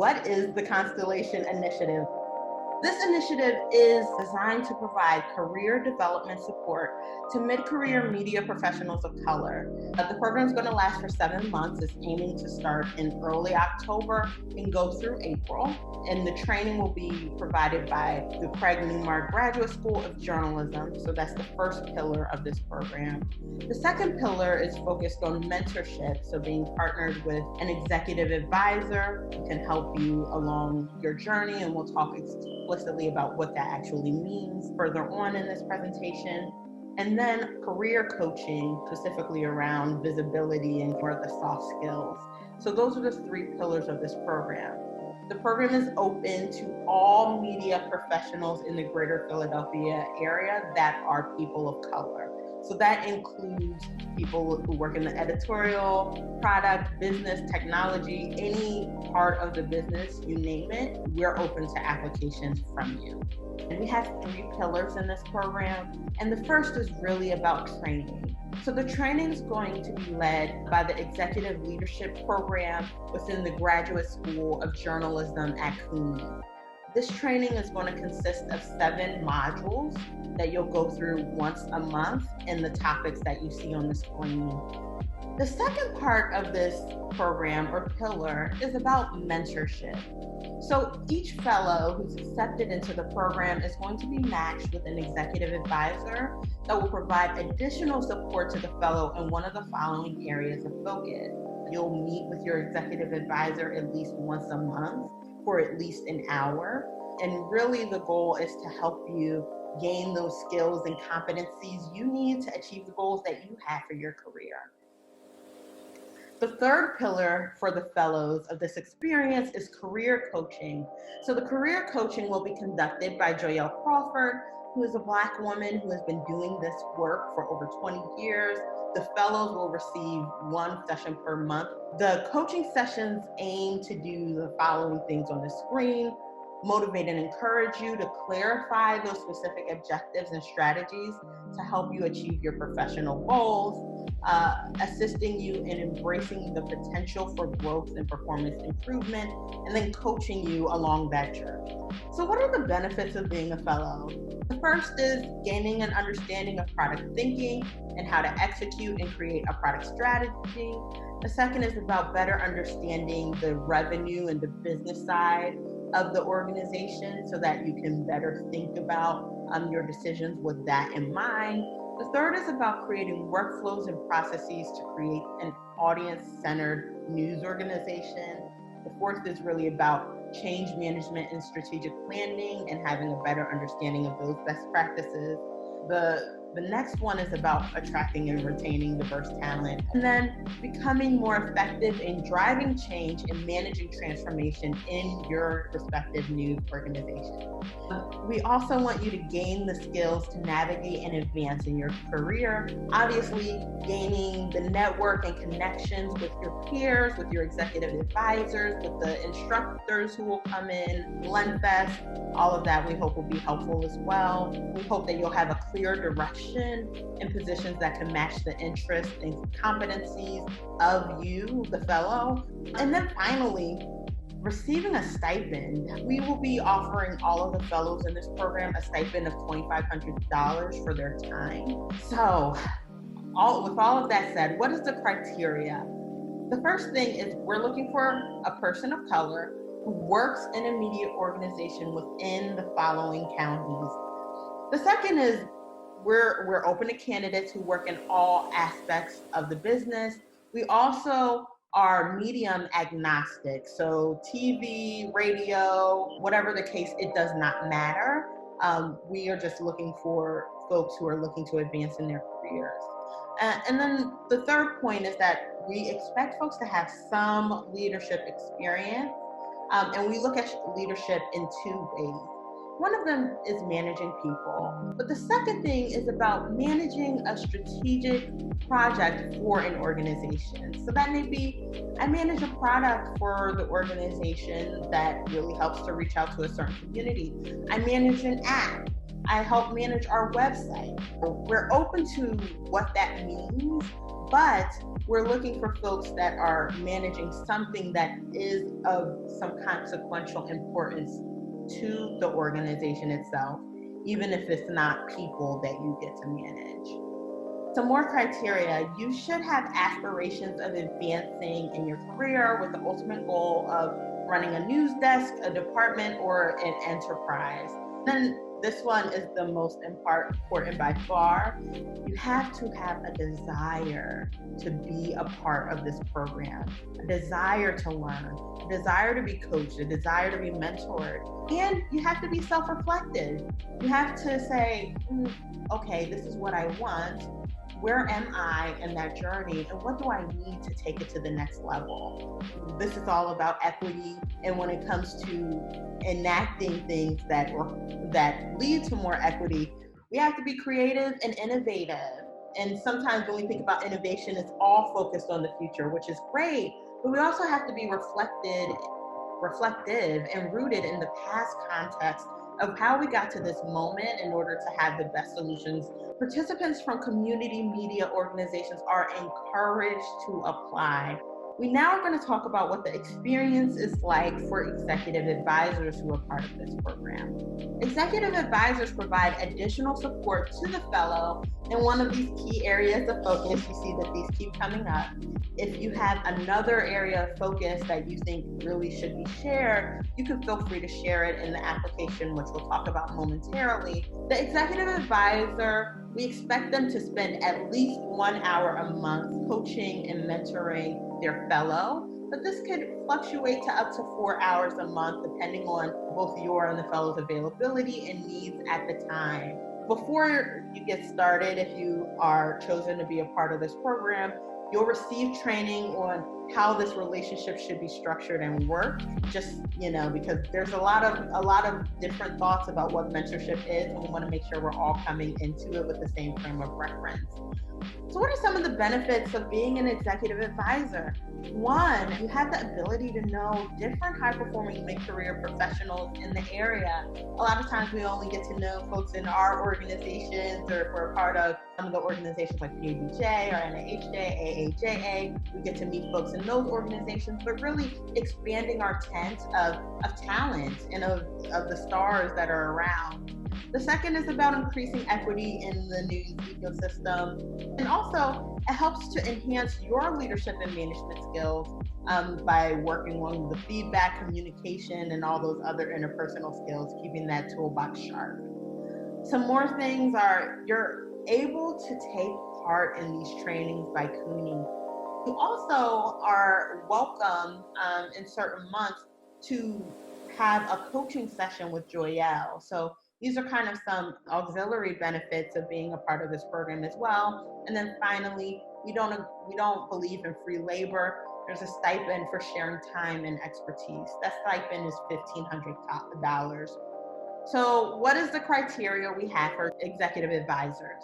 what is the Constellation Initiative? This initiative is designed to provide career development support to mid-career media professionals of color. The program is going to last for 7 months. It's aiming to start in early October and go through April. And the training will be provided by the Craig Newmark Graduate School of Journalism. So that's the first pillar of this program. The second pillar is focused on mentorship. So being partnered with an executive advisor who can help you along your journey. And we'll talk explicitly about what that actually means further on in this presentation. And then career coaching, specifically around visibility and more of the soft skills. So those are the 3 pillars of this program. The program is open to all media professionals in the greater Philadelphia area that are people of color. So that includes people who work in the editorial, product, business, technology, any part of the business, you name it, we're open to applications from you. And we have 3 pillars in this program. And the first is really about training. So the training is going to be led by the Executive Leadership Program within the Graduate School of Journalism at CUNY. This training is going to consist of 7 modules that you'll go through once a month in the topics that you see on the screen. The second part of this program or pillar is about mentorship. So each fellow who's accepted into the program is going to be matched with an executive advisor that will provide additional support to the fellow in one of the following areas of focus. You'll meet with your executive advisor at least once a month for at least an hour. And really the goal is to help you gain those skills and competencies you need to achieve the goals that you have for your career. The third pillar for the fellows of this experience is career coaching. So the career coaching will be conducted by Joyelle Crawford, who is a Black woman who has been doing this work for over 20 years. The fellows will receive 1 session per month. The coaching sessions aim to do the following things on the screen: motivate and encourage you to clarify those specific objectives and strategies to help you achieve your professional goals, assisting you in embracing the potential for growth and performance improvement, and then coaching you along that journey. So what are the benefits of being a fellow? The first is gaining an understanding of product thinking and how to execute and create a product strategy. The second is about better understanding the revenue and the business side of the organization so that you can better think about your decisions with that in mind. The third is about creating workflows and processes to create an audience-centered news organization. The fourth is really about change management and strategic planning and having a better understanding of those best practices. The next one is about attracting and retaining diverse talent, and then becoming more effective in driving change and managing transformation in your respective news organization. We also want you to gain the skills to navigate and advance in your career. Obviously, gaining the network and connections with your peers, with your executive advisors, with the instructors who will come in, Lenfest, all of that we hope will be helpful as well. We hope that you'll have a clear direction in positions that can match the interests and competencies of you, the fellow. And then finally, receiving a stipend. We will be offering all of the fellows in this program a stipend of $2,500 for their time. So with all of that said, what is the criteria? The first thing is we're looking for a person of color who works in a media organization within the following counties. The second is we're open to candidates who work in all aspects of the business. We also are medium agnostic. So TV, radio, whatever the case, it does not matter. We are just looking for folks who are looking to advance in their careers. And then the third point is that we expect folks to have some leadership experience. And we look at leadership in 2 ways. One of them is managing people, but the second thing is about managing a strategic project for an organization. So that may be, I manage a product for the organization that really helps to reach out to a certain community. I manage an app. I help manage our website. We're open to what that means, but we're looking for folks that are managing something that is of some consequential importance to the organization itself, even if it's not people that you get to manage. Some more criteria: you should have aspirations of advancing in your career with the ultimate goal of running a news desk, a department, or an enterprise. Then this one is the most important by far. You have to have a desire to be a part of this program, a desire to learn, a desire to be coached, a desire to be mentored. And you have to be self-reflective. You have to say, okay, this is what I want. Where am I in that journey, and what do I need to take it to the next level? This is all about equity, and when it comes to enacting things that lead to more equity, we have to be creative and innovative. And sometimes when we think about innovation, it's all focused on the future, which is great, but we also have to be reflective and rooted in the past context of how we got to this moment in order to have the best solutions. Participants from community media organizations are encouraged to apply. We now are going to talk about what the experience is like for executive advisors who are part of this program. Executive advisors provide additional support to the fellow in one of these key areas of focus. You see that these keep coming up. If you have another area of focus that you think really should be shared, you can feel free to share it in the application, which we'll talk about momentarily. The executive advisor, we expect them to spend at least 1 hour a month coaching and mentoring their fellow, but this could fluctuate to up to 4 hours a month, depending on both your and the fellow's availability and needs at the time. Before you get started, if you are chosen to be a part of this program, you'll receive training on how this relationship should be structured and work. Just, because there's a lot of different thoughts about what mentorship is, and we want to make sure we're all coming into it with the same frame of reference. So what are some of the benefits of being an executive advisor? One, you have the ability to know different high-performing mid-career professionals in the area. A lot of times we only get to know folks in our organizations, or if we're a part of some of the organizations like PABJ or NAHJ, AAJA, we get to meet folks in those organizations, but really expanding our tent of talent and of the stars that are around. The second is about increasing equity in the news ecosystem. And also, it helps to enhance your leadership and management skills by working on the feedback, communication, and all those other interpersonal skills, keeping that toolbox sharp. Some more things are, you're able to take part in these trainings by Cooning. You also are welcome in certain months to have a coaching session with Joyelle. So these are kind of some auxiliary benefits of being a part of this program as well. And then finally, we don't believe in free labor. There's a stipend for sharing time and expertise. That stipend is $1,500. So what is the criteria we have for executive advisors?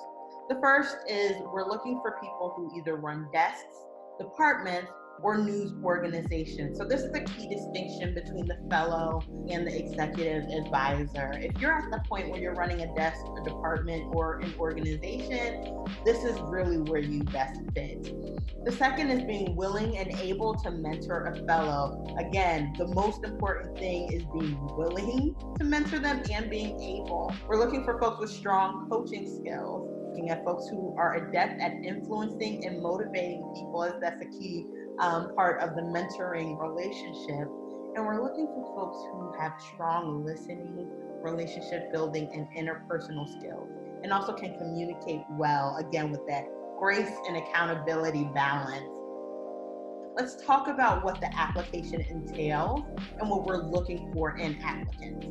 The first is we're looking for people who either run desks, departments, or news organizations. So this is the key distinction between the fellow and the executive advisor. If you're at the point where you're running a desk, a department, or an organization, this is really where you best fit. The second is being willing and able to mentor a fellow. Again, the most important thing is being willing to mentor them and being able. We're looking for folks with strong coaching skills, looking at folks who are adept at influencing and motivating people, as that's a key part of the mentoring relationship. And we're looking for folks who have strong listening, relationship building, and interpersonal skills, and also can communicate well, again, with that grace and accountability balance. Let's talk about what the application entails and what we're looking for in applicants.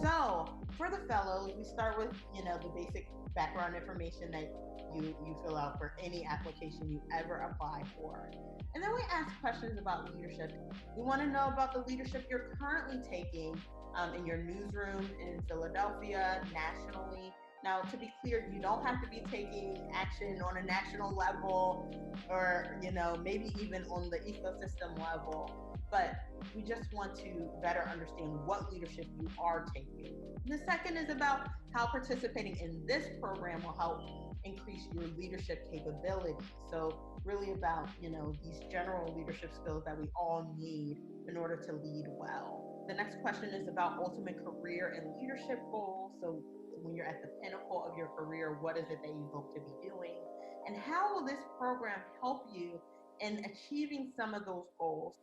So for the fellows, we start with, the basic background information that you fill out for any application you ever apply for. And then we ask questions about leadership. We want to know about the leadership you're currently taking in your newsroom in Philadelphia, nationally. Now, to be clear, you don't have to be taking action on a national level or, maybe even on the ecosystem level, but we just want to better understand what leadership you are taking. The second is about how participating in this program will help increase your leadership capabilities. So really about, these general leadership skills that we all need in order to lead well. The next question is about ultimate career and leadership goals. So when you're at the pinnacle of your career, what is it that you hope to be doing? And how will this program help you in achieving some of those goals?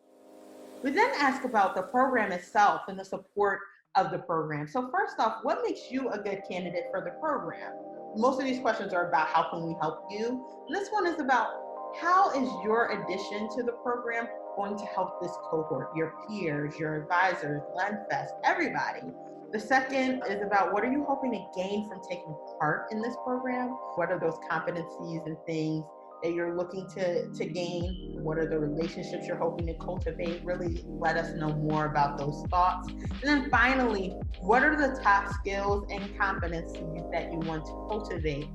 We then ask about the program itself and the support of the program. So first off, what makes you a good candidate for the program? Most of these questions are about how can we help you? And this one is about how is your addition to the program going to help this cohort, your peers, your advisors, Lenfest, everybody. The second is about what are you hoping to gain from taking part in this program? What are those competencies and things that you're looking to gain? What are the relationships you're hoping to cultivate? Really let us know more about those thoughts. And then finally, what are the top skills and competencies that you want to cultivate?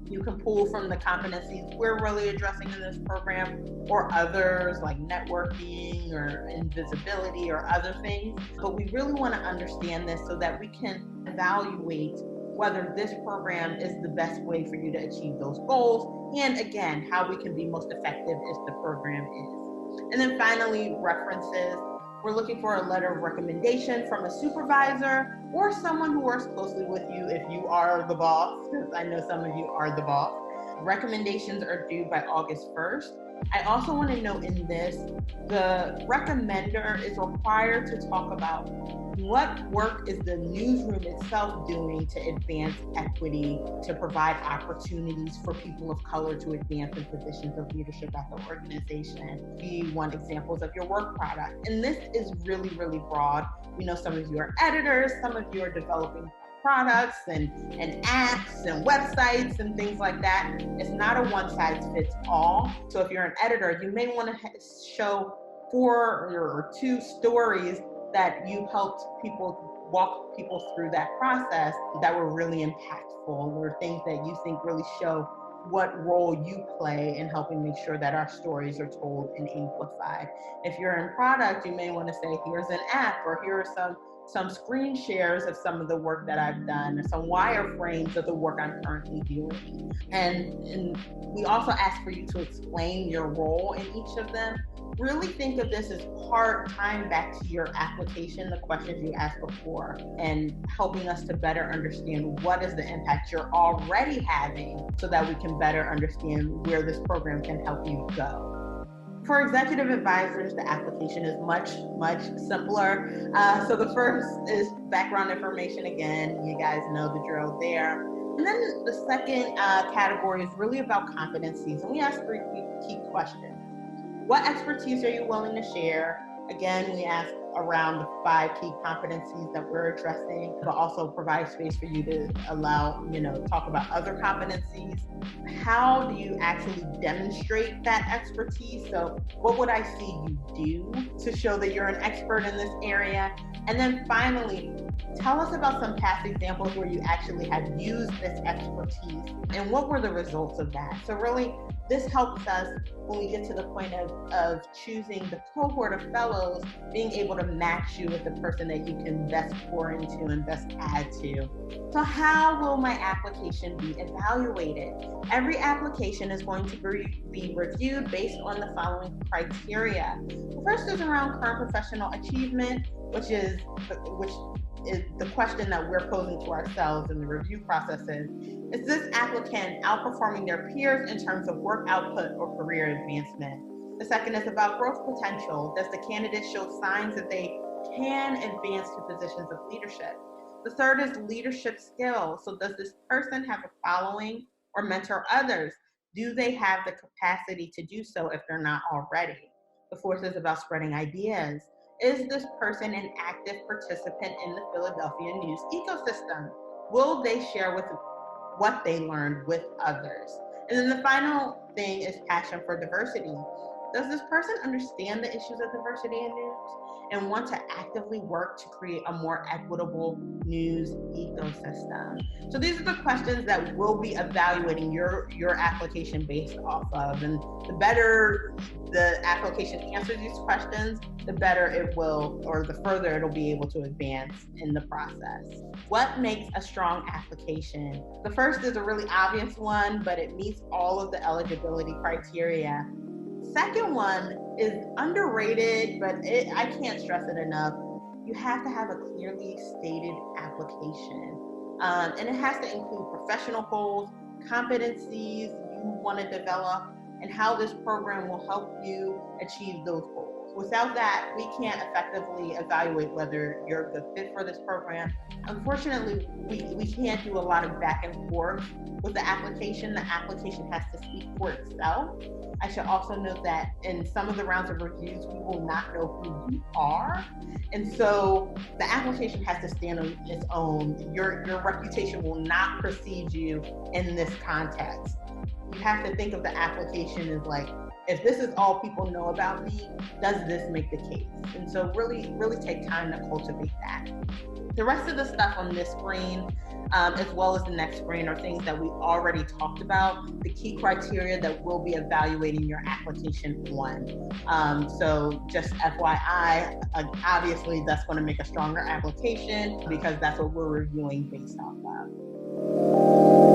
You can pull from the competencies we're really addressing in this program or others like networking or invisibility or other things. But we really want to understand this so that we can evaluate whether this program is the best way for you to achieve those goals, and again, how we can be most effective if the program is. And then finally, references. We're looking for a letter of recommendation from a supervisor or someone who works closely with you if you are the boss, because I know some of you are the boss. Recommendations are due by August 1st. I also want to note in this, the recommender is required to talk about what work is the newsroom itself doing to advance equity, to provide opportunities for people of color to advance in positions of leadership at the organization. We want examples of your work product. And this is really, really broad. We know some of you are editors, some of you are developing products and apps and websites and things like that. It's not a one size fits all. So if you're an editor, you may want to show 4 or 2 stories that you helped walk people through that process that were really impactful, or things that you think really show what role you play in helping make sure that our stories are told and amplified. If you're in product, you may want to say, here's an app, or here are some screen shares of some of the work that I've done, or some wireframes of the work I'm currently doing. And we also ask for you to explain your role in each of them. Really think of this as tying back to your application, the questions you asked before, and helping us to better understand what is the impact you're already having so that we can better understand where this program can help you go. For executive advisors, the application is much, much simpler. So the first is background information. Again, you guys know the drill there. And then the second category is really about competencies. And we ask 3 key questions. What expertise are you willing to share? Again, we ask around the 5 key competencies that we're addressing, but also provide space for you to allow, talk about other competencies. How do you actually demonstrate that expertise? So what would I see you do to show that you're an expert in this area? And then finally, tell us about some past examples where you actually have used this expertise and what were the results of that. So really, this helps us when we get to the point of choosing the cohort of fellows, being able to match you with the person that you can best pour into and best add to. So how will my application be evaluated? Every application is going to be reviewed based on the following criteria. The first is around current professional achievement, which is the question that we're posing to ourselves in the review processes. Is this applicant outperforming their peers in terms of work output or career advancement? The second is about growth potential. Does the candidate show signs that they can advance to positions of leadership? The third is leadership skills. So does this person have a following or mentor others? Do they have the capacity to do so if they're not already? The fourth is about spreading ideas. Is this person an active participant in the Philadelphia news ecosystem? Will they share with what they learned with others? And then the final thing is passion for diversity. Does this person understand the issues of diversity in news and want to actively work to create a more equitable news ecosystem? So these are the questions that we'll be evaluating your application based off of. And the better the application answers these questions, the better it will, or the further it'll be able to advance in the process. What makes a strong application? The first is a really obvious one, but it meets all of the eligibility criteria. Second one is underrated, but I can't stress it enough. You have to have a clearly stated application. And it has to include professional goals, competencies you want to develop, and how this program will help you achieve those goals. Without that, we can't effectively evaluate whether you're a good fit for this program. Unfortunately, we can't do a lot of back and forth with the application. The application has to speak for itself. I should also note that in some of the rounds of reviews, we will not know who you are. And so the application has to stand on its own. Your reputation will not precede you in this context. You have to think of the application as like, if this is all people know about me, does this make the case? And so really, really take time to cultivate that. The rest of the stuff on this screen, as well as the next screen, are things that we already talked about, the key criteria that we'll be evaluating your application on. So just FYI, obviously that's going to make a stronger application because that's what we're reviewing based off of.